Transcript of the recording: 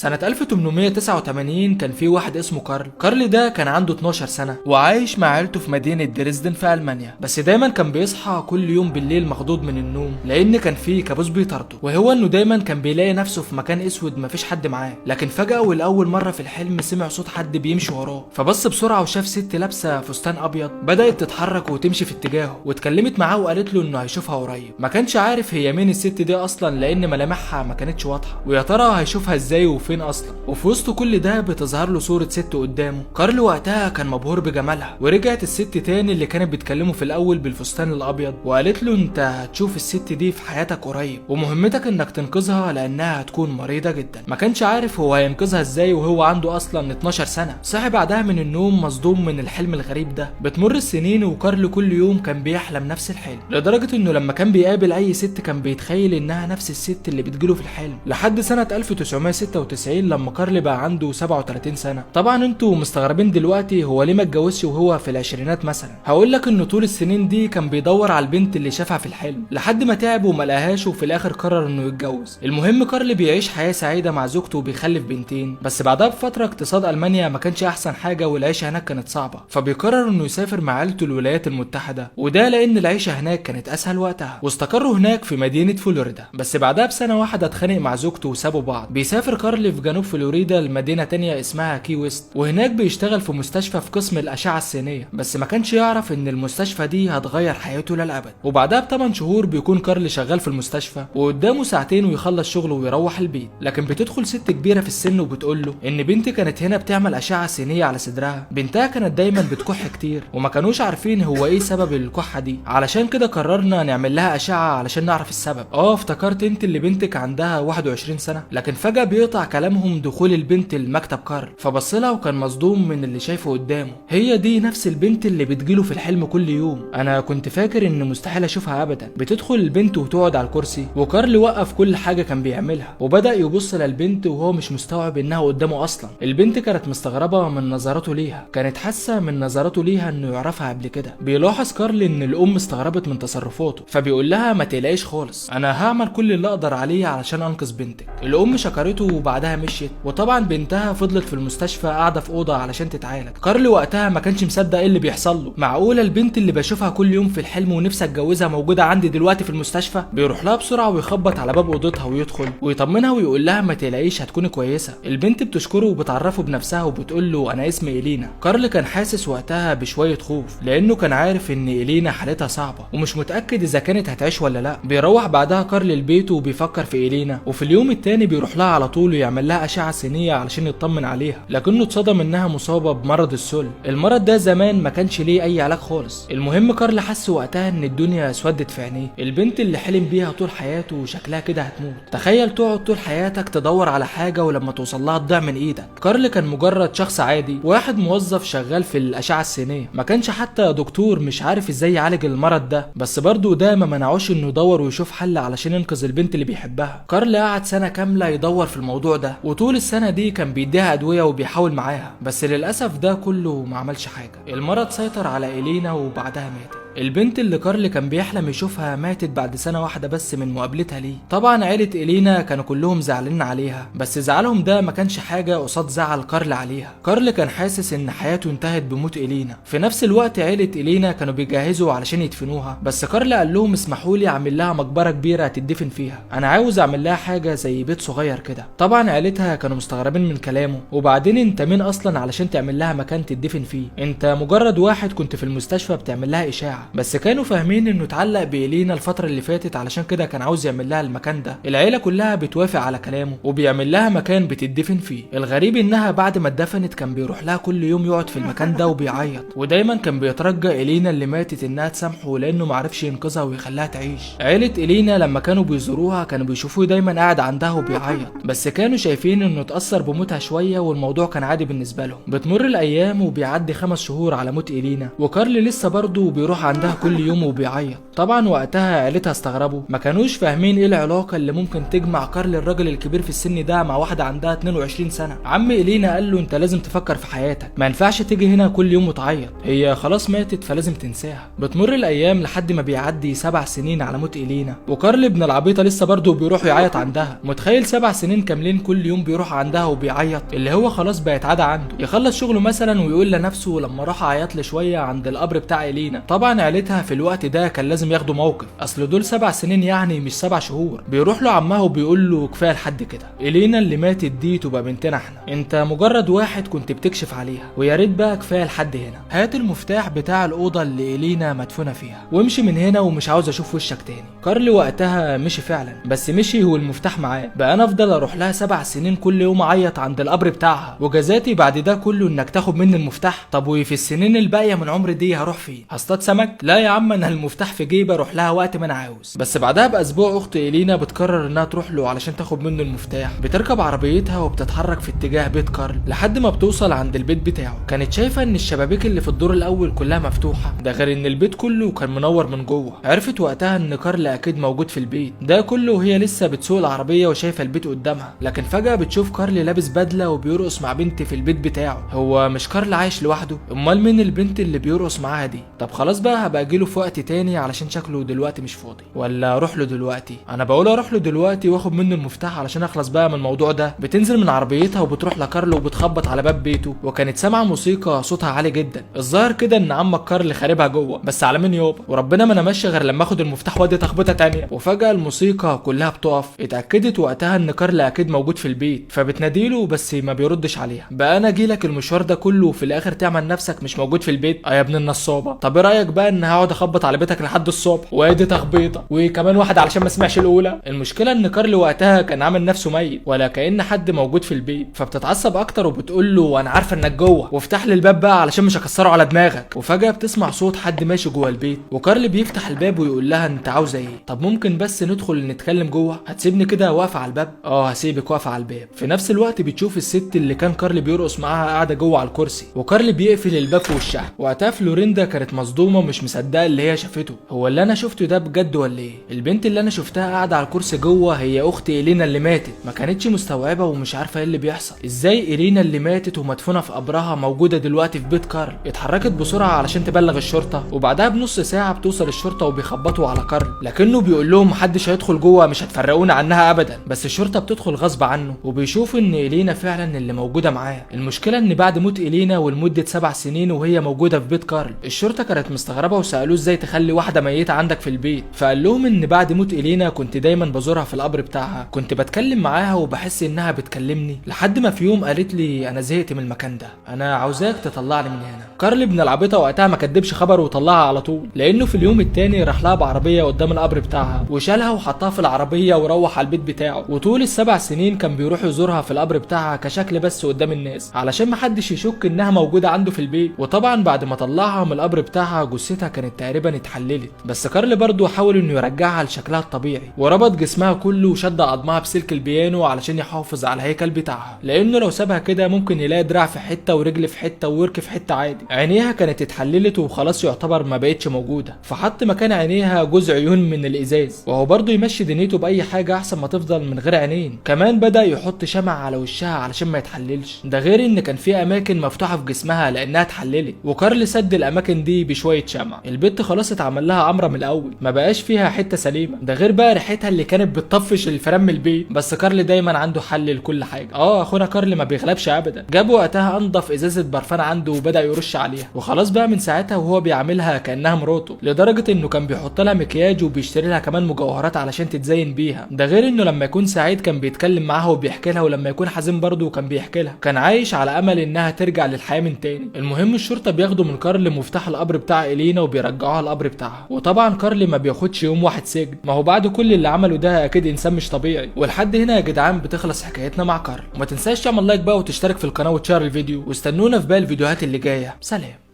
سنة 1889 كان في واحد اسمه كارل ده كان عنده 12 سنة وعايش مع عيلته في مدينة دريسدن في ألمانيا. بس دايما كان بيصحى كل يوم بالليل مخضوض من النوم لأن كان في كابوس بيطارده، وهو إنه دايما كان بيلاقي نفسه في مكان أسود مفيش حد معاه. لكن فجأة ولأول مرة في الحلم سمع صوت حد بيمشي وراه، فبص بسرعة وشاف ست لابسة فستان أبيض بدأت تتحرك وتمشي في اتجاهه، واتكلمت معاه وقالت له إنه هيشوفها قريب. ما كانش عارف هي مين الست دي أصلا لأن ملامحها ما كانتش واضحة، ويا ترى هيشوفها إزاي وفين أصلا. وفي وسط كل ده بتظهر له صورة ست قدامه. كارل وقتها كان مبهور بجمالها، ورجعت الست تاني اللي كانت بتكلمه في الأول بالفستان الأبيض وقالت له أنت هتشوف الست دي في حياتك قريب، ومهمتك إنك تنقذها لأنها هتكون مريضة جدا. ما كانش عارف هو هينقذها إزاي وهو عنده أصلا 12 سنة. صحي بعدها من النوم مصدوم من الحلم الغريب ده. بتمر السنين وكارل كل يوم كان بيحلم نفس الحلم، لدرجة إنه لما كان بيقابل أي ست كان بيتخيل إنها نفس الست اللي بتجيله في الحلم، لحد سنة 1996 لما كارل بقى عنده 37 سنة. طبعا انتوا مستغربين دلوقتي هو ليه ما اتجوزش وهو في العشرينات مثلا. هقول لك انه طول السنين دي كان بيدور على البنت اللي شافها في الحلم لحد ما تعب وما لقاهاش، وفي الاخر قرر انه يتجوز. المهم كارل بيعيش حياة سعيدة مع زوجته وبيخلف بنتين، بس بعدها بفترة اقتصاد المانيا ما كانش احسن حاجة والعيشة هناك كانت صعبة، فبيقرر انه يسافر مع عيلته الولايات المتحدة، وده لان العيشة هناك كانت اسهل وقتها. واستقروا هناك في مدينة فلوريدا. بس بعدها بسنة واحدة اتخانق مع زوجته وسابوا بعض. بيسافر كارل في جنوب فلوريدا لمدينة تانية اسمها كي ويست، وهناك بيشتغل في مستشفى في قسم الأشعة السينية، بس ما كانش يعرف ان المستشفى دي هتغير حياته للأبد. وبعدها ب8 شهور بيكون كارل شغال في المستشفى وقدامه ساعتين ويخلص شغله ويروح البيت. لكن بتدخل ست كبيرة في السن وبتقول له ان بنتي كانت هنا بتعمل أشعة سينية على صدرها. بنتها كانت دايما بتكح كتير وما كانوش عارفين هو ايه سبب الكحة دي، علشان كده قررنا نعمل لها أشعة علشان نعرف السبب. افتكرت انت اللي بنتك عندها 21 سنة. لكن فجأة بيقطع كلامهم دخول البنت المكتب كارل، فبص لها وكان مصدوم من اللي شايفه قدامه. هي دي نفس البنت اللي بتجيله في الحلم كل يوم، انا كنت فاكر ان مستحيل اشوفها ابدا. بتدخل البنت وتقعد على الكرسي، وكارل وقف كل حاجة كان بيعملها وبدأ يبص للبنت وهو مش مستوعب انها قدامه اصلا. البنت كانت مستغربة من نظراته ليها، كانت حاسة من نظراته ليها انه يعرفها قبل كده. بيلاحظ كارل ان الام استغربت من تصرفاته، فبيقول لها ما تقلقيش خالص، انا هعمل كل اللي اقدر عليه علشان انقذ بنتك. الام شكرته وبعدها مشيت، وطبعا بنتها فضلت في المستشفى قاعده في اوضه علشان تتعالج. كارل وقتها ما كانش مصدق ايه اللي بيحصل له. معقوله البنت اللي بشوفها كل يوم في الحلم ونفسي اتجوزها موجوده عندي دلوقتي في المستشفى؟ بيروح لها بسرعه ويخبط على باب اوضتها ويدخل ويطمنها ويقول لها ما تقلقيش هتكوني كويسه. البنت بتشكره وبتعرفه بنفسها وبتقول له انا اسمي إلينا. كارل كان حاسس وقتها بشويه خوف لانه كان عارف ان إلينا حالتها صعبه ومش متاكد اذا كانت هتعيش ولا لا. بيروح بعدها كارل البيت وبيفكر في إلينا، وفي اليوم التاني بيروح لها على طول ويعمل لها أشعة سينية علشان يطمن عليها، لكنه اتصدم انها مصابة بمرض السل. المرض ده زمان ما كانش ليه اي علاج خالص. المهم كارل حس وقتها ان الدنيا اسودت في عينيه. البنت اللي حلم بيها طول حياته شكلها كده هتموت. تخيل تقعد طول حياتك تدور على حاجة ولما توصل لها تضيع من ايدك. كارل كان مجرد شخص عادي، واحد موظف شغال في الأشعة السينية، ما كانش حتى دكتور مش عارف ازاي يعالج المرض ده. بس برضه ده ما منعوش انه يدور ويشوف حل علشان ينقذ البنت اللي بيحبها. كارل قعد سنة كاملة يدور في الموضوع ده، وطول السنة دي كان بيديها أدوية وبيحاول معاها، بس للأسف ده كله ما عملش حاجة. المرض سيطر على إلينا وبعدها ماتت. البنت اللي كارل كان بيحلم يشوفها ماتت بعد سنة واحدة بس من مقابلتها ليه. طبعا عيلة إلينا كانوا كلهم زعلانين عليها، بس زعلهم ده ما كانش حاجة قصاد زعل كارل عليها. كارل كان حاسس ان حياته انتهت بموت إلينا. في نفس الوقت عيلة إلينا كانوا بيجهزوا علشان يدفنوها، بس كارل قال لهم اسمحوا لي اعمل لها مقبرة كبيرة تدفن فيها، انا عاوز اعمل لها حاجة زي بيت صغير كده. طبعا عيلتها كانوا مستغربين من كلامه. وبعدين انت مين اصلا علشان تعمل لها مكان تدفن فيه؟ انت مجرد واحد كنت في المستشفى بتعمل لها اشاعة. بس كانوا فاهمين انه اتعلق بإلينا الفترة اللي فاتت علشان كده كان عاوز يعمل لها المكان ده. العيلة كلها بتوافق على كلامه وبيعمل لها مكان بتدفن فيه. الغريب انها بعد ما اتدفنت كان بيروح لها كل يوم يقعد في المكان ده وبيعيط، ودايما كان بيترجى إلينا اللي ماتت انها تسامحه لانه معرفش ينقذها ويخليها تعيش. عيلة إلينا لما كانوا بيزوروها كانوا بيشوفوه دايما قاعد عندها وبيعيط، بس كانوا شايفين انه اتأثر بموتها شوية والموضوع كان عادي بالنسبة لهم. بتمر الايام وبيعدي 5 شهور على موت إلينا، وكارل لسه برضه بيروح عندها كل يوم وبيعيط. طبعا وقتها عيلتها استغربوا، ما كانوش فاهمين ايه العلاقه اللي ممكن تجمع كارل الراجل الكبير في السن ده مع واحده عندها 22 سنه. عم إلينا قال له انت لازم تفكر في حياتك، ما ينفعش تيجي هنا كل يوم وتعيط، هي خلاص ماتت فلازم تنساها. بتمر الايام لحد ما بيعدي 7 سنين على موت إلينا، وكارل ابن العبيطه لسه برضه بيروح يعيط عندها. متخيل 7 سنين كاملين كل يوم بيروح عندها وبيعيط، اللي هو خلاص بقت عاده عنده، يخلص شغله مثلا ويقول لنفسه لما راح اعيط لي شويه عند القبر بتاع إلينا. طبعا عيلتها في الوقت ده كان لازم ياخدوا موقف، اصل دول 7 سنين يعني مش 7 شهور. بيروح له عمها وبيقول له كفايه لحد كده، إلينا اللي ماتت دي تبقى بنتنا احنا، انت مجرد واحد كنت بتكشف عليها، ويا ريت بقى كفايه لحد هنا. هات المفتاح بتاع الاوضه اللي إلينا مدفونه فيها وامشي من هنا ومش عاوز اشوف وشك تاني. كارل وقتها مشي فعلا، بس مشي هو المفتاح معاه. بقى انا افضل اروح لها 7 سنين كل يوم اعيط عند القبر بتاعها، وجزاتي بعد ده كله انك تاخد مني المفتاح؟ طب وفي السنين الباقيه من عمري دي هروح فين؟ هصطاد سمك؟ لا يا عم، انا المفتاح في جيبي اروح لها وقت ما انا عاوز. بس بعدها باسبوع اخت إلينا بتقرر انها تروح له علشان تاخد منه المفتاح. بتركب عربيتها وبتتحرك في اتجاه بيت كارل لحد ما بتوصل عند البيت بتاعه. كانت شايفه ان الشبابيك اللي في الدور الاول كلها مفتوحه، ده غير ان البيت كله كان منور من جوه. عرفت وقتها ان كارل اكيد موجود في البيت ده كله وهي لسه بتسوق العربيه وشايفه البيت قدامها. لكن فجاه بتشوف كارل لابس بدله وبيرقص مع بنت في البيت بتاعه. هو مش كارل عايش لوحده؟ امال مين البنت اللي بيرقص معاها دي؟ طب خلاص بقى هبقى اجيله في وقت تاني علشان شكله دلوقتي مش فاضي. ولا اروح له دلوقتي؟ انا بقول اروح له دلوقتي واخد منه المفتاح علشان اخلص بقى من الموضوع ده. بتنزل من عربيتها وبتروح لكارل وبتخبط على باب بيته، وكانت سامعه موسيقى صوتها عالي جدا. الظاهر كده ان عمك كارل خاربها جوه، بس على مين يابا؟ وربنا ما انا ماشي غير لما اخد المفتاح وادي تخبطه تانيه. وفجاه الموسيقى كلها بتقف. اتاكدت وقتها ان كارل اكيد موجود في البيت، فبتناديله بس ما بيردش عليها. بقى انا اجيلك المشوار ده كله وفي الاخر تعمل نفسك مش موجود في البيت؟ يا ابن النصابه. طب ايه رايك بقى ان هقعد اخبط على بيتك لحد الصبح وادي تخبيطه وكمان واحد علشان ما سمعش الاولى؟ المشكله ان كارل وقتها كان عامل نفسه ميت ولا كأن حد موجود في البيت. فبتتعصب اكتر وبتقول له انا عارفه انك جوه وافتح لي الباب بقى علشان مش هكسره على دماغك. وفجاه بتسمع صوت حد ماشي جوه البيت، وكارل بيفتح الباب ويقول لها انت عاوزه ايه؟ طب ممكن بس ندخل نتكلم جوه؟ هتسيبني كده واقفه على الباب؟ هسيبك واقفه على الباب. في نفس الوقت بتشوف الست اللي كان كارل بيرقص معاها قاعده جوه على الكرسي، وكارل بيقفل الباب في وشها. وقتها فلوريندا كانت مصدومه ومش مصدقه اللي هي شافته. هو اللي انا شفته ده بجد ولا ايه؟ البنت اللي انا شفتها قاعده على الكرسي جوه هي اخت إلينا اللي ماتت. ما كانتش مستوعبه ومش عارفه ايه اللي بيحصل. ازاي إلينا اللي ماتت ومدفونه في قبرها موجوده دلوقتي في بيت كارل؟ اتحركت بسرعه علشان تبلغ الشرطه، وبعدها بنص ساعه بتوصل الشرطه وبيخبطوا على كارل، لكنه بيقول لهم محدش هيدخل جوه، مش هتفرقونا عنها ابدا. بس الشرطه بتدخل غصب عنه وبيشوفوا ان إلينا فعلا اللي موجوده معاه. المشكله ان بعد موت إلينا ولمده 7 سنين وهي موجوده في بيت كارل، الشرطه كانت مستغربه وسالوه ازاي تخلي واحده ميته عندك في البيت. فقال لهم ان بعد موت إلينا كنت دايما بزورها في القبر بتاعها، كنت بتكلم معاها وبحس انها بتكلمني، لحد ما في يوم قالت لي انا زهقت من المكان ده، انا عاوزاك تطلعني من هنا. كارل ابن العبيطه وقتها ما كدبش خبر وطلعها على طول، لانه في اليوم التاني راح لها بعربيه قدام القبر بتاعها وشالها وحطها في العربيه وروح على البيت بتاعه. وطول ال7 سنين كان بيروح يزورها في القبر بتاعها كشكل بس قدام الناس علشان ما حدش يشك انها موجوده عنده في البيت. وطبعا بعد ما طلعها من القبر بتاعها جثتها كانت تقريبا اتحللت، بس كارل برضه حاول انه يرجعها لشكلها الطبيعي، وربط جسمها كله وشد عظمها بسلك البيانو علشان يحافظ على الهيكل بتاعها، لانه لو سابها كده ممكن يلاقي دراع في حته ورجل في حته وورك في حته عادي. عينيها كانت اتحللت وخلاص يعتبر ما بقتش موجوده، فحط مكان عينيها جزء عيون من الازاز، وهو برضه يمشي دنيته باي حاجه احسن ما تفضل من غير عينين. كمان بدا يحط شمع على وشها علشان ما يتحللش، ده غير ان كان في اماكن مفتوحه في جسمها لانها اتحللت، وكارل سد الاماكن دي بشويه شمع. البت خلاص اتعمل لها عمره من الاول، ما بقاش فيها حته سليمه، ده غير بقى ريحتها اللي كانت بتطفش الفيران من البيت. بس كارل دايما عنده حل لكل حاجه. اخونا كارل ما بيغلبش ابدا. جاب وقتها انضف ازازه برفان عنده وبدا يرش عليها، وخلاص بقى من ساعتها وهو بيعاملها كانها مراته، لدرجه انه كان بيحط لها مكياج وبيشتري لها كمان مجوهرات علشان تتزين بيها. ده غير انه لما يكون سعيد كان بيتكلم معاها وبيحكي لها، ولما يكون حزين برضه كان بيحكي لها. كان عايش على امل انها ترجع للحياه من تاني. المهم الشرطه بياخدوا من كارل مفتاح القبر بتاع إلينا وبيرجعوها القبر بتاعها. وطبعا كارل ما بياخدش يوم واحد سجن، ما هو بعد كل اللي عمله ده اكيد انسان مش طبيعي. ولحد هنا يا جدعان بتخلص حكايتنا مع كارل. وما تنساش تعمل لايك بقى وتشترك في القناه وتشير الفيديو، واستنونا في باقي الفيديوهات اللي جايه. سلام.